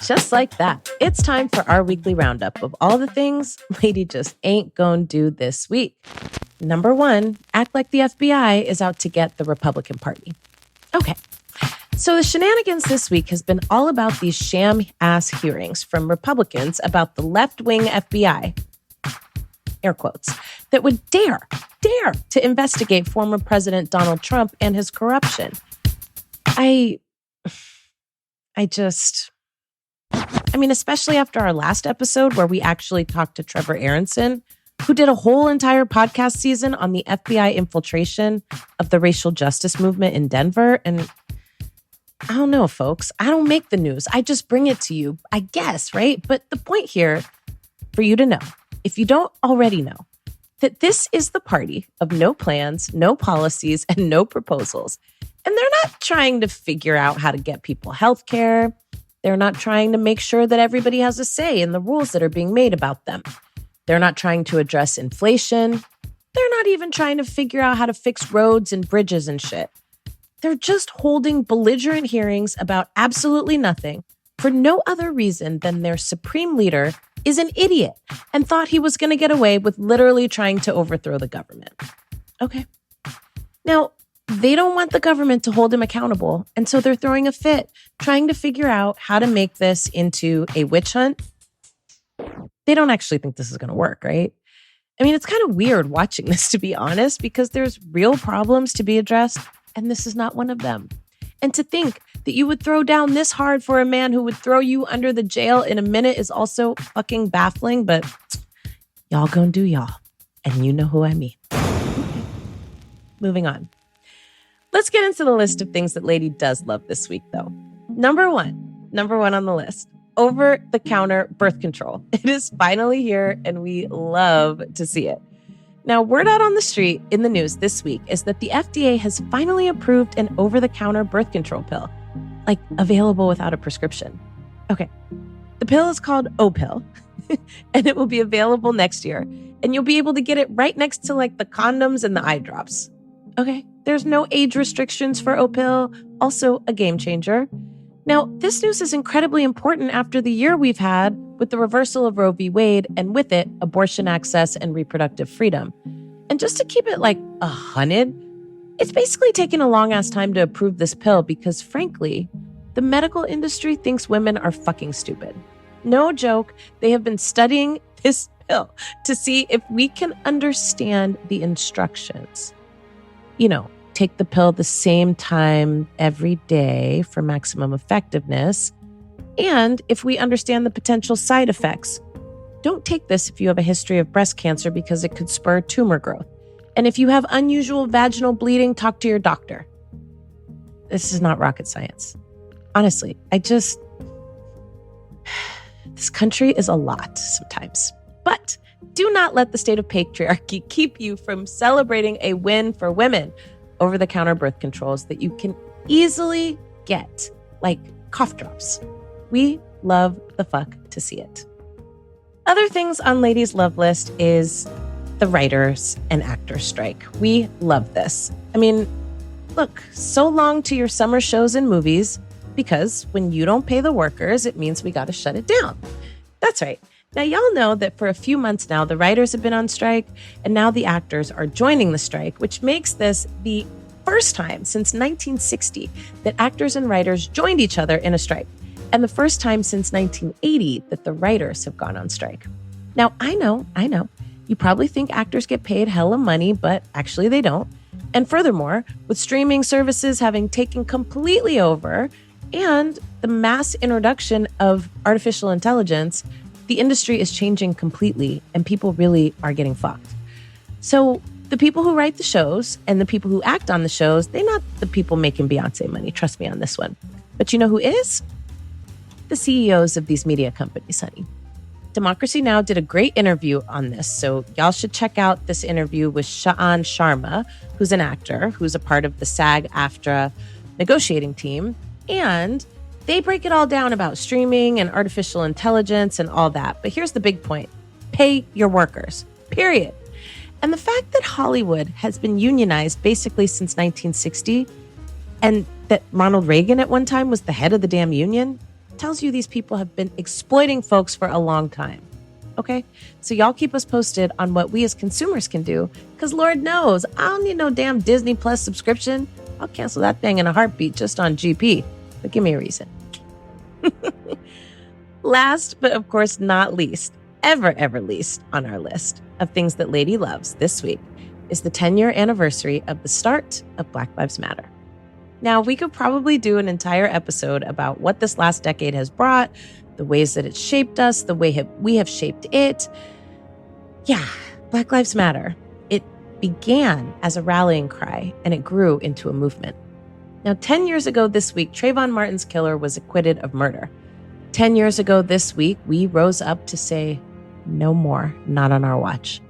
Just like that, it's time for our weekly roundup of all the things Lady just ain't gonna do this week. Number 1, act like the FBI is out to get the Republican Party. Okay, so the shenanigans this week has been all about these sham-ass hearings from Republicans about the left-wing FBI, air quotes, that would dare to investigate former President Donald Trump and his corruption. Especially after our last episode where we actually talked to Trevor Aronson, who did a whole entire podcast season on the FBI infiltration of the racial justice movement in Denver. And I don't know, folks, I don't make the news. I just bring it to you, I guess, right? But the point here for you to know, if you don't already know, that this is the party of no plans, no policies, and no proposals. And they're not trying to figure out how to get people health care. They're not trying to make sure that everybody has a say in the rules that are being made about them. They're not trying to address inflation. They're not even trying to figure out how to fix roads and bridges and shit. They're just holding belligerent hearings about absolutely nothing for no other reason than their supreme leader is an idiot and thought he was going to get away with literally trying to overthrow the government. Okay. Now, they don't want the government to hold him accountable, and so they're throwing a fit, trying to figure out how to make this into a witch hunt. They don't actually think this is going to work, right? I mean, it's kind of weird watching this, to be honest, because there's real problems to be addressed, and this is not one of them. And to think that you would throw down this hard for a man who would throw you under the jail in a minute is also fucking baffling, but y'all gonna do y'all, and you know who I mean. Okay. Moving on. Let's get into the list of things that Lady does love this week, though. Number one on the list, over-the-counter birth control. It is finally here, and we love to see it. Now, word out on the street in the news this week is that the FDA has finally approved an over-the-counter birth control pill, like available without a prescription. Okay, the pill is called O-Pill, and it will be available next year, and you'll be able to get it right next to like the condoms and the eye drops. Okay, there's no age restrictions for O-Pill, also a game changer. Now, this news is incredibly important after the year we've had with the reversal of Roe v. Wade and with it, abortion access and reproductive freedom. And just to keep it like 100, it's basically taken a long-ass time to approve this pill because, frankly, the medical industry thinks women are fucking stupid. No joke, they have been studying this pill to see if we can understand the instructions. You know, take the pill the same time every day for maximum effectiveness. And if we understand the potential side effects, don't take this if you have a history of breast cancer because it could spur tumor growth. And if you have unusual vaginal bleeding, talk to your doctor. This is not rocket science. Honestly, this country is a lot sometimes. But do not let the state of patriarchy keep you from celebrating a win for women. Over-the-counter birth controls that you can easily get, like cough drops. We love the fuck to see it. Other things on Ladies' Love List is the writers and actors strike. We love this. I mean, look, so long to your summer shows and movies, because when you don't pay the workers, it means we got to shut it down. That's right. Now, y'all know that for a few months now, the writers have been on strike, and now the actors are joining the strike, which makes this the first time since 1960 that actors and writers joined each other in a strike, and the first time since 1980 that the writers have gone on strike. Now, I know, you probably think actors get paid hella money, but actually they don't. And furthermore, with streaming services having taken completely over and the mass introduction of artificial intelligence, the industry is changing completely and people really are getting fucked. So the people who write the shows and the people who act on the shows, they're not the people making Beyonce money. Trust me on this one. But you know who is? The CEOs of these media companies, honey. Democracy Now! Did a great interview on this, so y'all should check out this interview with Sha'an Sharma, who's an actor, who's a part of the SAG-AFTRA negotiating team, and they break it all down about streaming and artificial intelligence and all that. But here's the big point. Pay your workers, period. And the fact that Hollywood has been unionized basically since 1960, and that Ronald Reagan at one time was the head of the damn union, tells you these people have been exploiting folks for a long time. Okay? So y'all keep us posted on what we as consumers can do, because Lord knows, I don't need no damn Disney Plus subscription. I'll cancel that thing in a heartbeat just on GP. But give me a reason. Last, but of course not least, ever least on our list of things that Lady loves this week is the 10-year anniversary of the start of Black Lives Matter. Now, we could probably do an entire episode about what this last decade has brought, the ways that it's shaped us, the way we have shaped it. Yeah, Black Lives Matter. It began as a rallying cry, and it grew into a movement. Now, 10 years ago this week, Trayvon Martin's killer was acquitted of murder. 10 years ago this week, we rose up to say, no more, not on our watch.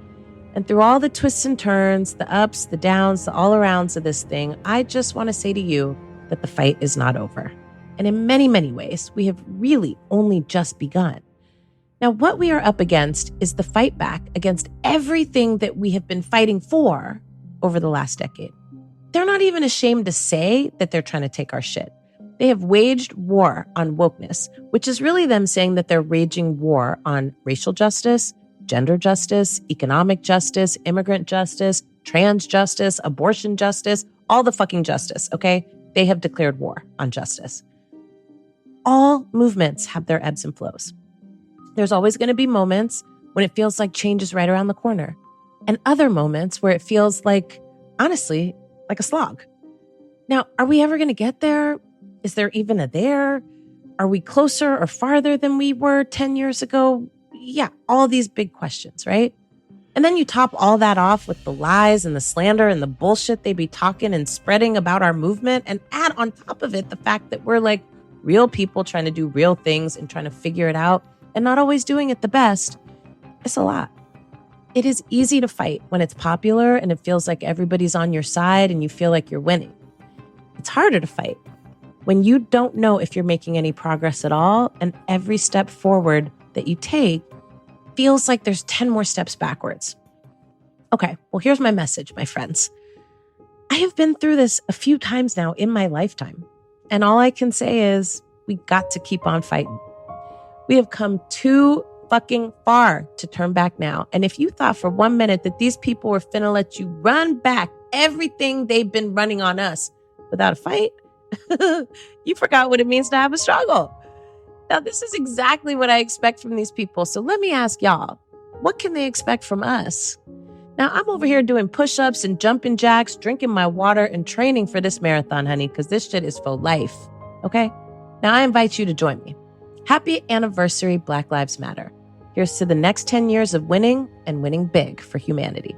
And through all the twists and turns, the ups, the downs, the all-arounds of this thing, I just want to say to you that the fight is not over. And in many, many ways, we have really only just begun. Now, what we are up against is the fight back against everything that we have been fighting for over the last decade. They're not even ashamed to say that they're trying to take our shit. They have waged war on wokeness, which is really them saying that they're waging war on racial justice, gender justice, economic justice, immigrant justice, trans justice, abortion justice, all the fucking justice, okay? They have declared war on justice. All movements have their ebbs and flows. There's always going to be moments when it feels like change is right around the corner, and other moments where it feels like, honestly, like a slog. Now, are we ever going to get there? Is there even a there? Are we closer or farther than we were 10 years ago? Yeah, all these big questions, right? And then you top all that off with the lies and the slander and the bullshit they be talking and spreading about our movement, and add on top of it the fact that we're like real people trying to do real things and trying to figure it out and not always doing it the best. It's a lot. It is easy to fight when it's popular and it feels like everybody's on your side and you feel like you're winning. It's harder to fight when you don't know if you're making any progress at all, and every step forward that you take feels like there's 10 more steps backwards. Okay, well, here's my message, my friends. I have been through this a few times now in my lifetime, and all I can say is we got to keep on fighting. We have come too fucking far to turn back now. And if you thought for 1 minute that these people were finna let you run back everything they've been running on us without a fight, you forgot what it means to have a struggle. Now, this is exactly what I expect from these people. So let me ask y'all, what can they expect from us? Now, I'm over here doing push-ups and jumping jacks, drinking my water and training for this marathon, honey, because this shit is for life. Okay? Now, I invite you to join me. Happy anniversary, Black Lives Matter. Here's to the next 10 years of winning and winning big for humanity.